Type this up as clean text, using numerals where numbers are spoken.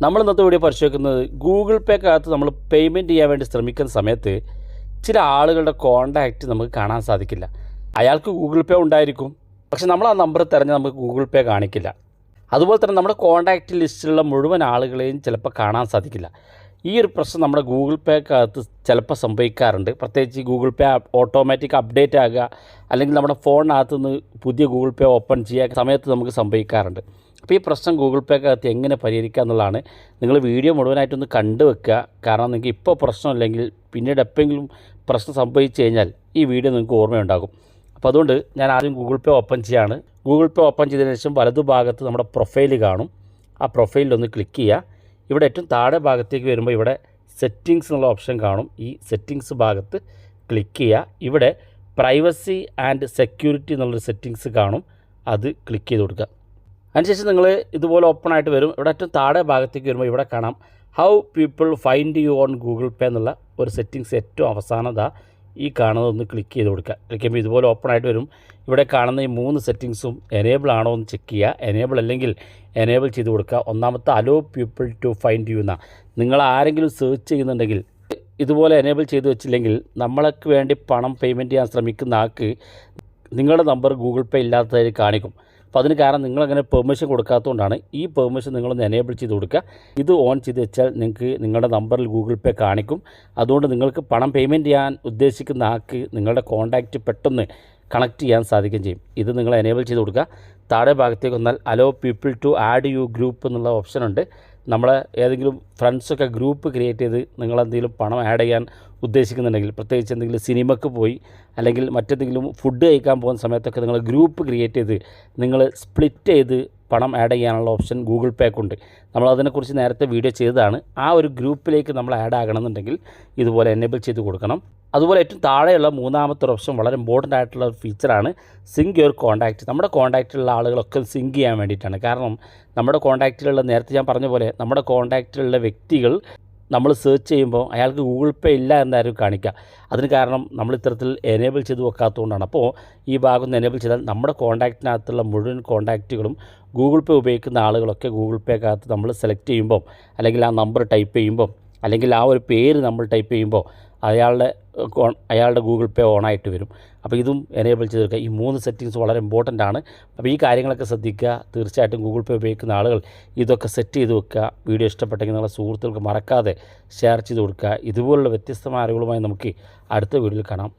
നമ്മൾ ഇന്നത്തെ വീഡിയോ പരിശോധിക്കുന്നത് ഗൂഗിൾ പേക്കകത്ത് നമ്മൾ പേയ്മെൻറ്റ് ചെയ്യാൻ വേണ്ടി ശ്രമിക്കുന്ന സമയത്ത് ചില ആളുകളുടെ കോൺടാക്റ്റ് നമുക്ക് കാണാൻ സാധിക്കില്ല. അയാൾക്ക് ഗൂഗിൾ പേ ഉണ്ടായിരിക്കും, പക്ഷെ നമ്മൾ ആ നമ്പർ തിരഞ്ഞ് നമുക്ക് ഗൂഗിൾ പേ കാണിക്കില്ല. അതുപോലെ തന്നെ നമ്മുടെ കോൺടാക്റ്റ് ലിസ്റ്റിലുള്ള മുഴുവൻ ആളുകളെയും ചിലപ്പോൾ കാണാൻ സാധിക്കില്ല. ഈ ഒരു പ്രശ്നം നമ്മുടെ ഗൂഗിൾ പേക്കകത്ത് ചിലപ്പോൾ സംഭവിക്കാറുണ്ട്. പ്രത്യേകിച്ച് ഗൂഗിൾ പേ ഓട്ടോമാറ്റിക് അപ്ഡേറ്റ് ആകുക, അല്ലെങ്കിൽ നമ്മുടെ ഫോണിനകത്ത് നിന്ന് പുതിയ ഗൂഗിൾ പേ ഓപ്പൺ ചെയ്യുക സമയത്ത് നമുക്ക് സംഭവിക്കാറുണ്ട്. അപ്പോൾ ഈ പ്രശ്നം ഗൂഗിൾ പേക്കകത്ത് എങ്ങനെ പരിഹരിക്കുക എന്നുള്ളതാണ്. നിങ്ങൾ വീഡിയോ മുഴുവനായിട്ടൊന്ന് കണ്ടു വെക്കുക. കാരണം നിങ്ങൾക്ക് ഇപ്പോൾ പ്രശ്നമില്ലെങ്കിൽ പിന്നീട് എപ്പോഴെങ്കിലും പ്രശ്നം സംഭവിച്ചു കഴിഞ്ഞാൽ ഈ വീഡിയോ നിങ്ങൾക്ക് ഓർമ്മയുണ്ടാകും. അപ്പോൾ അതുകൊണ്ട് ഞാൻ ആദ്യം ഗൂഗിൾ പേ ഓപ്പൺ ചെയ്യുകയാണ്. ഗൂഗിൾ പേ ഓപ്പൺ ചെയ്തതിന് ശേഷം വലതുഭാഗത്ത് നമ്മുടെ പ്രൊഫൈൽ കാണും. ആ പ്രൊഫൈലിലൊന്ന് ക്ലിക്ക് ചെയ്യുക. ഇവിടെ ഏറ്റവും താഴെ ഭാഗത്തേക്ക് വരുമ്പോൾ ഇവിടെ സെറ്റിങ്സ് എന്നുള്ള ഓപ്ഷൻ കാണും. ഈ സെറ്റിങ്സ് ഭാഗത്ത് ക്ലിക്ക് ചെയ്യുക. ഇവിടെ പ്രൈവസി ആൻഡ് സെക്യൂരിറ്റി എന്നുള്ളൊരു സെറ്റിങ്സ് കാണും. അത് ക്ലിക്ക് ചെയ്ത് കൊടുക്കുക. അതിനുശേഷം നിങ്ങൾ ഇതുപോലെ ഓപ്പൺ ആയിട്ട് വരും. ഇവിടെ ഏറ്റവും താഴെ ഭാഗത്തേക്ക് വരുമ്പോൾ ഇവിടെ കാണാം how people find you on Google Pay എന്നുള്ള ഒരു സെറ്റിങ്സ് ഏറ്റവും അവസാനത ഈ കാണുന്നതൊന്ന് ക്ലിക്ക് ചെയ്ത് കൊടുക്കുക. ക്ലിക്ക് ചെയ്യുമ്പോൾ ഇതുപോലെ ഓപ്പൺ ആയിട്ട് വരും. ഇവിടെ കാണുന്ന ഈ 3 സെറ്റിങ്സും എനേബിൾ ആണോ എന്ന് ചെക്ക് ചെയ്യുക. എനേബിൾ അല്ലെങ്കിൽ എനേബിൾ ചെയ്ത് കൊടുക്കുക. ഒന്നാമത്തെ allow people to find you എന്നാണ്. നിങ്ങൾ ആരെങ്കിലും സെർച്ച് ചെയ്യുന്നുണ്ടെങ്കിൽ ഇതുപോലെ എനേബിൾ ചെയ്ത് വെച്ചില്ലെങ്കിൽ നമ്മൾക്ക് വേണ്ടി പണം പേയ്മെൻറ്റ് ചെയ്യാൻ ശ്രമിക്കുന്ന ആൾക്ക് നിങ്ങളുടെ നമ്പർ ഗൂഗിൾ പേ ഇല്ലാത്തതായി കാണിക്കും. അപ്പോൾ അതിന് കാരണം നിങ്ങളങ്ങനെ പെർമിഷൻ കൊടുക്കാത്തതുകൊണ്ടാണ്. ഈ പെർമിഷൻ നിങ്ങളൊന്ന് എനേബിൾ ചെയ്ത് കൊടുക്കുക. ഇത് ഓൺ ചെയ്ത് വെച്ചാൽ നിങ്ങൾക്ക് നിങ്ങളുടെ നമ്പറിൽ ഗൂഗിൾ പേ കാണിക്കും. അതുകൊണ്ട് നിങ്ങൾക്ക് പണം പേയ്മെൻറ്റ് ചെയ്യാൻ ഉദ്ദേശിക്കുന്ന ആൾക്ക് നിങ്ങളുടെ കോൺടാക്റ്റ് പെട്ടെന്ന് കണക്ട് ചെയ്യാൻ സാധിക്കുകയും ചെയ്യും. ഇത് നിങ്ങൾ എനേബിൾ ചെയ്ത് കൊടുക്കുക. താഴെ ഭാഗത്തേക്ക് വന്നാൽ allow people to add you group എന്നുള്ള ഓപ്ഷൻ ഉണ്ട്. നമ്മളെ ഏതെങ്കിലും ഫ്രണ്ട്സൊക്കെ ഗ്രൂപ്പ് ക്രിയേറ്റ് ചെയ്ത് നിങ്ങളെന്തെങ്കിലും പണം ആഡ് ചെയ്യാൻ ഉദ്ദേശിക്കുന്നുണ്ടെങ്കിൽ, പ്രത്യേകിച്ച് എന്തെങ്കിലും സിനിമയ്ക്ക് പോയി അല്ലെങ്കിൽ മറ്റെന്തെങ്കിലും ഫുഡ് കഴിക്കാൻ പോകുന്ന സമയത്തൊക്കെ നിങ്ങൾ ഗ്രൂപ്പ് ക്രിയേറ്റ് ചെയ്ത് നിങ്ങൾ സ്പ്ലിറ്റ് ചെയ്ത് പണം ആഡ് ചെയ്യാനുള്ള ഓപ്ഷൻ ഗൂഗിൾ പേക്കുണ്ട്. നമ്മളതിനെക്കുറിച്ച് നേരത്തെ വീഡിയോ ചെയ്തതാണ്. ആ ഒരു ഗ്രൂപ്പിലേക്ക് നമ്മൾ ആഡ് ആകണമെന്നുണ്ടെങ്കിൽ ഇതുപോലെ എനേബിൾ ചെയ്ത് കൊടുക്കണം. അതുപോലെ ഏറ്റവും താഴെയുള്ള മൂന്നാമത്തെ ഓപ്ഷൻ വളരെ ഇമ്പോർട്ടൻ്റ് ആയിട്ടുള്ള ഒരു ഫീച്ചറാണ് സിങ്ക് യുവർ കോൺടാക്റ്റ്. നമ്മുടെ കോൺടാക്റ്റിലുള്ള ആളുകളൊക്കെ സിങ്ക് ചെയ്യാൻ വേണ്ടിയിട്ടാണ്. കാരണം നമ്മുടെ കോൺടാക്റ്റിലുള്ള നേരത്തെ ഞാൻ പറഞ്ഞ പോലെ നമ്മുടെ കോൺടാക്റ്റിലുള്ള വ്യക്തികൾ നമ്മൾ സെർച്ച് ചെയ്യുമ്പോൾ അയാൾക്ക് ഗൂഗിൾ പേ ഇല്ല എന്നാരും കാണിക്കുക. അതിന് കാരണം നമ്മൾ ഇത്തരത്തിൽ എനേബിൾ ചെയ്ത് വെക്കാത്തതുകൊണ്ടാണ്. അപ്പോൾ ഈ ഭാഗം ഒന്ന് എനേബിൾ ചെയ്താൽ നമ്മുടെ കോൺടാക്റ്റിനകത്തുള്ള മുഴുവൻ കോൺടാക്റ്റുകളും ഗൂഗിൾ പേ ഉപയോഗിക്കുന്ന ആളുകളൊക്കെ ഗൂഗിൾ പേക്കകത്ത് നമ്മൾ സെലക്ട് ചെയ്യുമ്പോൾ, അല്ലെങ്കിൽ ആ നമ്പർ ടൈപ്പ് ചെയ്യുമ്പോൾ, അല്ലെങ്കിൽ ആ ഒരു പേര് നമ്മൾ ടൈപ്പ് ചെയ്യുമ്പോൾ അയാളുടെ ഗൂഗിൾ പേ ഓണായിട്ട് വരും. അപ്പോൾ ഇതും എനേബിൾ ചെയ്ത് വെക്കുക. ഈ 3 സെറ്റിങ്സ് വളരെ ഇമ്പോർട്ടൻ്റ് ആണ്. അപ്പോൾ ഈ കാര്യങ്ങളൊക്കെ ശ്രദ്ധിക്കുക. തീർച്ചയായിട്ടും ഗൂഗിൾ പേ ഉപയോഗിക്കുന്ന ആളുകൾ ഇതൊക്കെ സെറ്റ് ചെയ്ത് വെക്കുക. വീഡിയോ ഇഷ്ടപ്പെട്ടെങ്കിൽ നിങ്ങളുടെ സുഹൃത്തുക്കൾക്ക് മറക്കാതെ ഷെയർ ചെയ്ത് കൊടുക്കുക. ഇതുപോലുള്ള വ്യത്യസ്തമായ അറിവുകളുമായി നമുക്ക് അടുത്ത വീഡിയോയിൽ കാണാം.